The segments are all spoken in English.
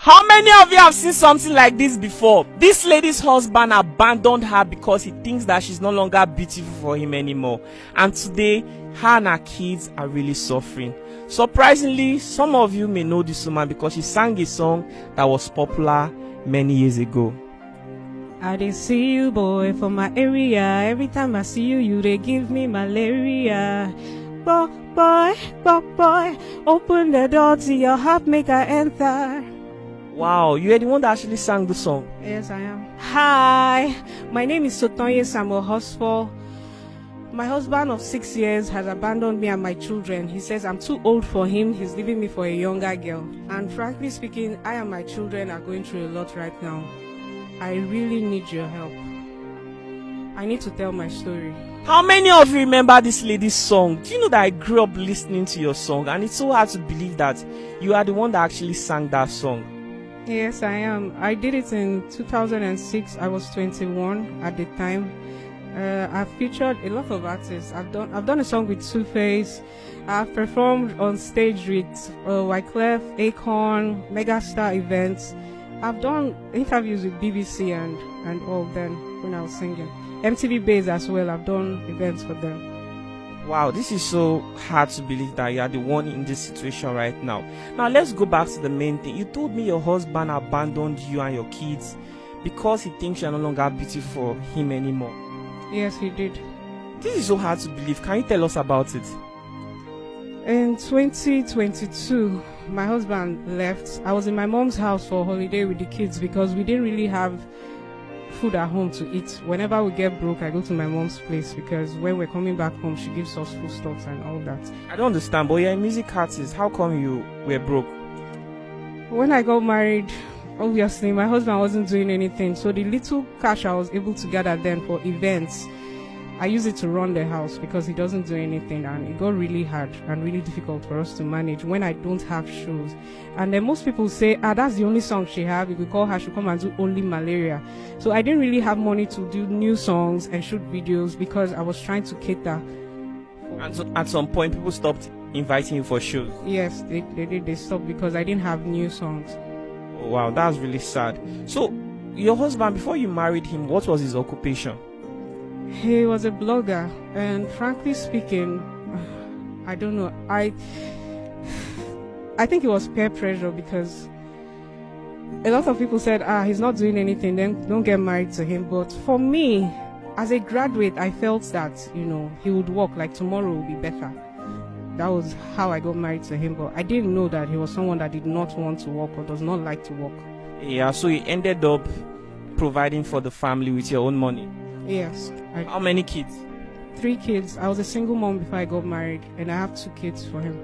How many of you have seen something like this before? This lady's husband abandoned her because he thinks that she's no longer beautiful for him anymore. And today, her and her kids are really suffering. Surprisingly, some of you may know this woman because she sang a song that was popular many years ago. I did see you, boy, from my area. Every time I see you, they give me malaria. Boy, open the door to your heart, make I enter. Wow, you are the one that actually sang the song. Yes, I am. Hi, my name is Sotonye Samuel Hosford. My husband of 6 years has abandoned me and my children. He says I'm too old for him. He's leaving me for a younger girl. And frankly speaking, I and my children are going through a lot right now. I really need your help. I need to tell my story. How many of you remember this lady's song? Do you know that I grew up listening to your song, and it's so hard to believe that you are the one that actually sang that song? Yes, I am. I did it in 2006. I was 21 at the time. I've featured a lot of artists. I've done a song with Two-Face. I've performed on stage with Wyclef, Akon, Megastar events. I've done interviews with BBC and all then when I was singing. MTV Base as well. I've done events for them. Wow, this is so hard to believe that you are the one in this situation right now. Now let's go back to the main thing. You told me your husband abandoned you and your kids because he thinks you're no longer beautiful for him anymore. Yes, he did. This is so hard to believe. Can you tell us about it? In 2022, my husband left. I was in my mom's house for a holiday with the kids because we didn't really have food at home to eat. Whenever we get broke, I go to my mom's place because when we're coming back home, she gives us food stocks and all that. I don't understand, but you're a music artist. How come you were broke? When I got married, obviously my husband wasn't doing anything, so the little cash I was able to gather then for events, I use it to run the house because he doesn't do anything, and it got really hard and really difficult for us to manage when I don't have shows. And then most people say, that's the only song she have. If we call her, she'll come and do only malaria. So I didn't really have money to do new songs and shoot videos because I was trying to cater. And so at some point, people stopped inviting you for shows. Yes, they did. They stopped because I didn't have new songs. Oh, wow, that's really sad. So your husband, before you married him, what was his occupation? He was a blogger, and frankly speaking, I don't know. I think it was peer pressure because a lot of people said, he's not doing anything, then don't get married to him. But for me, as a graduate, I felt that, he would work, like tomorrow will be better. That was how I got married to him, but I didn't know that he was someone that did not want to work or does not like to work. Yeah, so you ended up providing for the family with your own money? Yes. How many kids? 3 kids. I was a single mom before I got married, and I have 2 kids for him.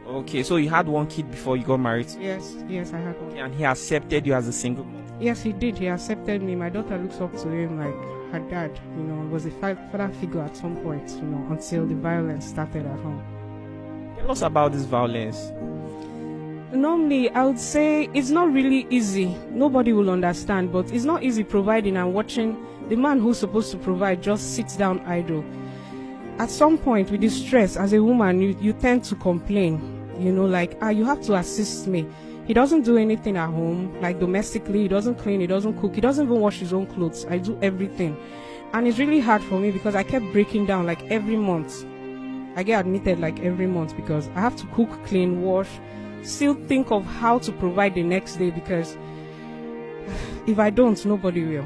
Okay, so you had 1 kid before you got married? Yes, I had 1. And he accepted you as a single mom? Yes, he did. He accepted me. My daughter looks up to him like her dad, was a father figure at some point, until the violence started at home. Tell us about this violence. Normally, I would say it's not really easy. Nobody will understand, but it's not easy providing and watching the man who's supposed to provide just sits down idle. At some point, with the stress, as a woman, you tend to complain, you have to assist me. He doesn't do anything at home, like domestically. He doesn't clean, he doesn't cook, he doesn't even wash his own clothes. I do everything. And it's really hard for me because I kept breaking down like every month. I get admitted like every month because I have to cook, clean, wash, still think of how to provide the next day because if I don't, nobody will.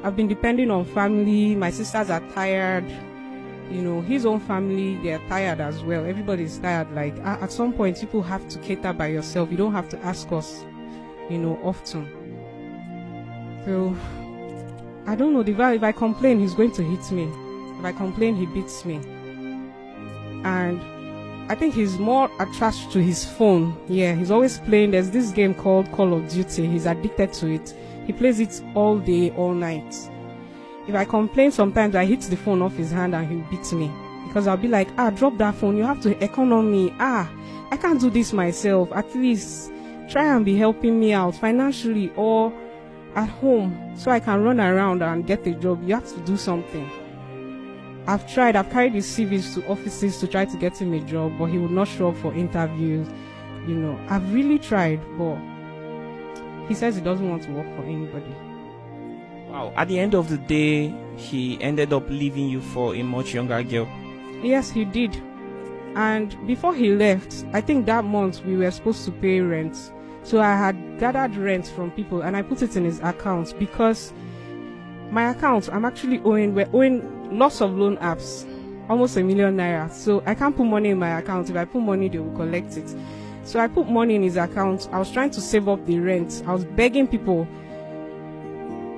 I've been depending on family. My sisters are tired. His own family, they're tired as well. Everybody's tired. Like at some point, people have to cater by yourself. You don't have to ask us, often. So I don't know. If I complain, he's going to hit me. If I complain, he beats me. And I think he's more attached to his phone. Yeah, he's always playing. There's this game called Call of Duty. He's addicted to it. He plays it all day, all night. If I complain, sometimes I hit the phone off his hand and he'll beat me. Because I'll be like, drop that phone. You have to economy. I can't do this myself. At least try and be helping me out financially or at home so I can run around and get a job. You have to do something. I've carried his CVs to offices to try to get him a job, but he would not show up for interviews. I've really tried, but he says he doesn't want to work for anybody. Wow. At the end of the day, he ended up leaving you for a much younger girl. Yes, he did. And before he left, I think that month we were supposed to pay rent. So I had gathered rent from people and I put it in his account, because my account, we're owing lots of loan apps, almost ₦1 million. So I can't put money in my account. If I put money, they will collect it. So I put money in his account. I was trying to save up the rent. I was begging people.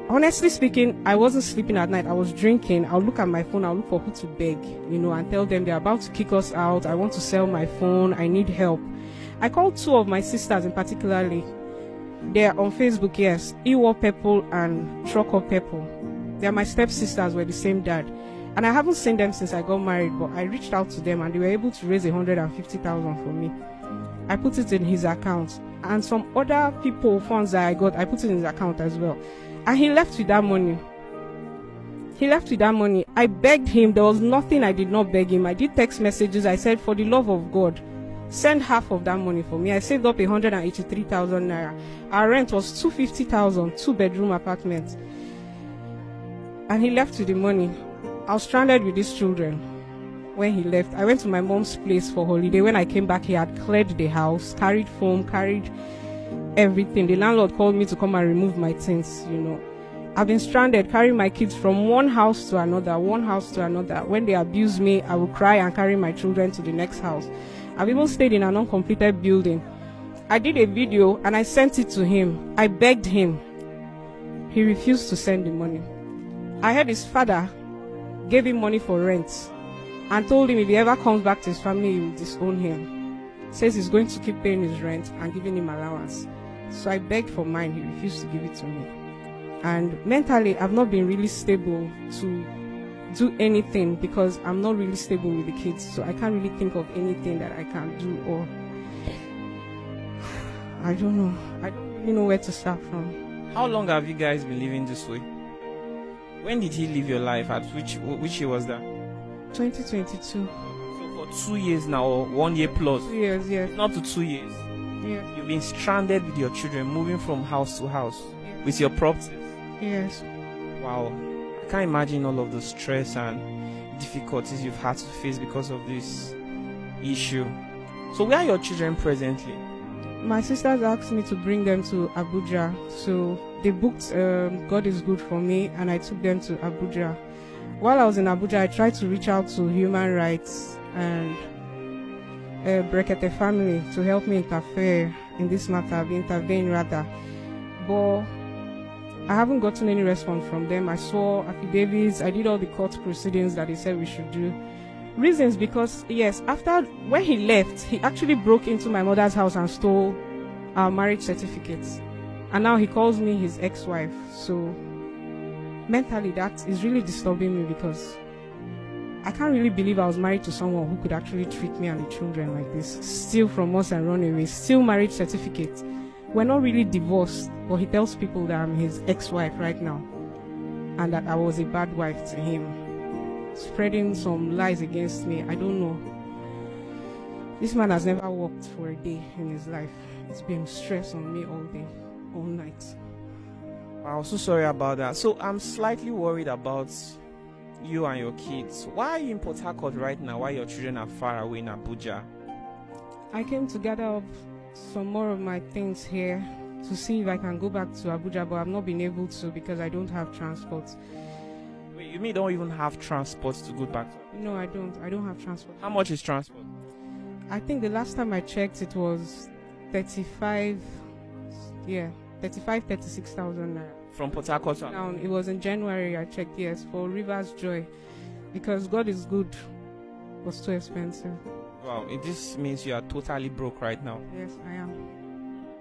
Honestly speaking, I wasn't sleeping at night. I was drinking. I'll look at my phone. I'll look for who to beg, and tell them they're about to kick us out. I want to sell my phone. I need help. I called two of my sisters in particularly. They're on Facebook, yes. Iwo Pepple and Troko Pepple. They're my stepsisters. We're the same dad. And I haven't seen them since I got married, but I reached out to them and they were able to raise 150,000 for me. I put it in his account. And some other people, funds that I got, I put it in his account as well. And he left with that money. I begged him. There was nothing I did not beg him. I did text messages. I said, for the love of God, send half of that money for me. I saved up 183,000 naira. Our rent was 250,000, 2-bedroom apartment. And he left with the money. I was stranded with these children. When he left, I went to my mom's place for holiday. When I came back, he had cleared the house, carried foam, carried everything. The landlord called me to come and remove my things, I've been stranded, carrying my kids from one house to another. When they abuse me, I will cry and carry my children to the next house. I've even stayed in an uncompleted building. I did a video and I sent it to him. I begged him. He refused to send the money. I heard his father gave him money for rent and told him if he ever comes back to his family, he will disown him. Says he's going to keep paying his rent and giving him allowance. So I begged for mine. He refused to give it to me. And mentally, I've not been really stable to do anything because I'm not really stable with the kids. So I can't really think of anything that I can do, or I don't know. I don't really know where to start from. How long have you guys been living this way? When did he live your life? At which year was that? 2022. So for 2 years now, or 1 year plus? 2 years, yes. Not to 2 years. Yes. You've been stranded with your children, moving from house to house, Yes. with your properties. Yes. Wow. I can't imagine all of the stress and difficulties you've had to face because of this issue. So where are your children presently? My sisters asked me to bring them to Abuja. So they booked God is Good for me, and I took them to Abuja. While I was in Abuja, I tried to reach out to human rights and Brekete family to help me interfere in this matter, intervene rather. But I haven't gotten any response from them. I saw affidavits. I did all the court proceedings that they said we should do. Reasons because, yes, when he left, he actually broke into my mother's house and stole our marriage certificates. And now he calls me his ex-wife. So mentally, that is really disturbing me because I can't really believe I was married to someone who could actually treat me and the children like this. Steal from us and run away. Steal marriage certificates. We're not really divorced, but he tells people that I'm his ex-wife right now and that I was a bad wife to him. Spreading some lies against me. I don't know. This man has never worked for a day in his life. It's been stress on me all day, all night. Wow, so sorry about that. So I'm slightly worried about you and your kids. Why are you in Port Harcourt right now while your children are far away in Abuja? I came to gather up some more of my things here to see if I can go back to Abuja, but I've not been able to because I don't have transport. Wait, you mean you don't even have transport to go back? No, I don't. I don't have transport. How much is transport? I think the last time I checked, it was 36,000 naira. From Port Harcourt? Now, it was in January I checked, yes, for River's Joy. Because God is Good was too expensive. Wow, this means you are totally broke right now. Yes, I am.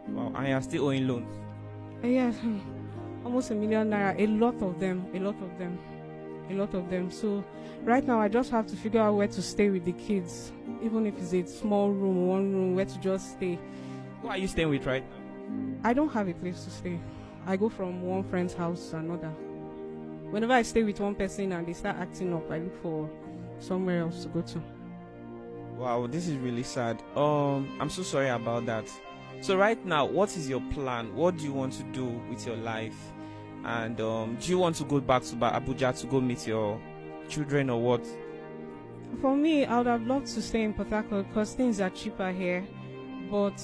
Wow, and you are still owing loans? Yes, almost ₦1 million naira. A lot of them. So right now I just have to figure out where to stay with the kids. Even if it's a small room, one room, where to just stay. Who are you staying with right now? I don't have a place to stay. I go from one friend's house to another. Whenever I stay with one person and they start acting up, I look for somewhere else to go to. Wow, this is really sad. I'm so sorry about that. So right now, what is your plan? What do you want to do with your life? And do you want to go back to Abuja to go meet your children or what? For me, I would have loved to stay in Port Harcourt because things are cheaper here. But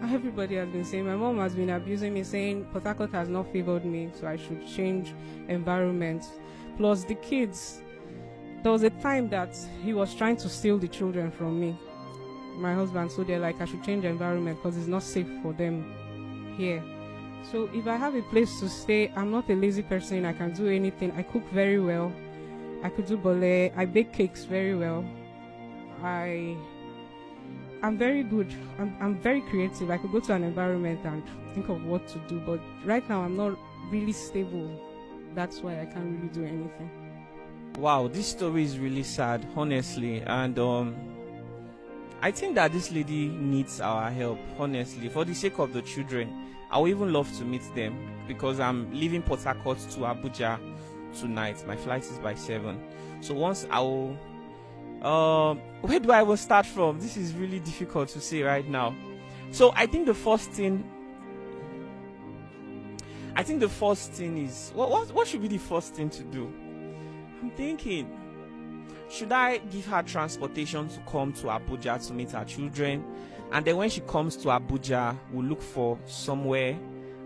everybody has been saying, my mom has been abusing me, saying Port Harcourt has not favored me, so I should change environment. Plus the kids, there was a time that he was trying to steal the children from me, my husband, so they're like, I should change environment because it's not safe for them here. So if I have a place to stay, I'm not a lazy person. I can do anything. I cook very well. I could do bole. I bake cakes very well. I'm very good. I'm very creative. I could go to an environment and think of what to do. But right now, I'm not really stable. That's why I can't really do anything. Wow, this story is really sad, honestly. And I think that this lady needs our help, honestly, for the sake of the children. I would even love to meet them because I'm leaving Port Harcourt to Abuja tonight. My flight is by 7. So once I will where do I even start from? This is really difficult to say right now. So I think the first thing is what should be the first thing to do? I'm thinking, should I give her transportation to come to Abuja to meet her children? And then when she comes to Abuja, we'll look for somewhere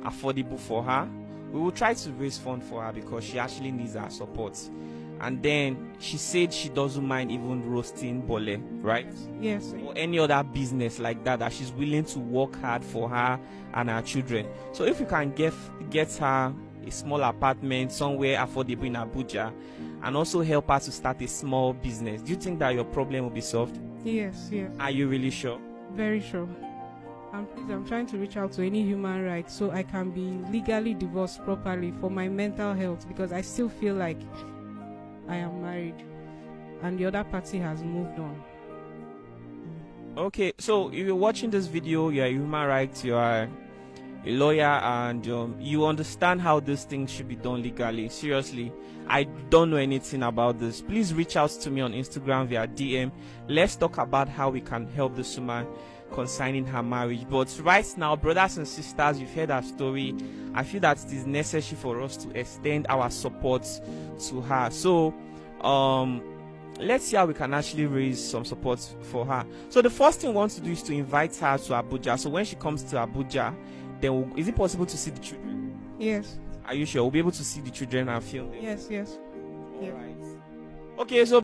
affordable for her. We will try to raise funds for her because she actually needs our support. And then she said she doesn't mind even roasting bole, right? Yes. Or any other business like that she's willing to work hard for her and her children. So if you can get her a small apartment somewhere affordable in Abuja and also help her to start a small business, do you think that your problem will be solved? Yes. Are you really sure? Very sure. And please, I'm trying to reach out to any human rights so I can be legally divorced properly for my mental health, because I still feel like I am married and the other party has moved on. Okay, so if you're watching this video, you're a human rights, you are a lawyer, and you understand how this thing should be done legally. Seriously, I don't know anything about this. Please reach out to me on Instagram via DM. Let's talk about how we can help this woman concerning her marriage. But right now, brothers and sisters, you've heard her story. I feel that it is necessary for us to extend our support to her. So let's see how we can actually raise some support for her. So the first thing we want to do is to invite her to Abuja. So when she comes to Abuja, then is it possible to see the children? Yes. Are you sure we'll be able to see the children and film them? Yes. All right. Okay, so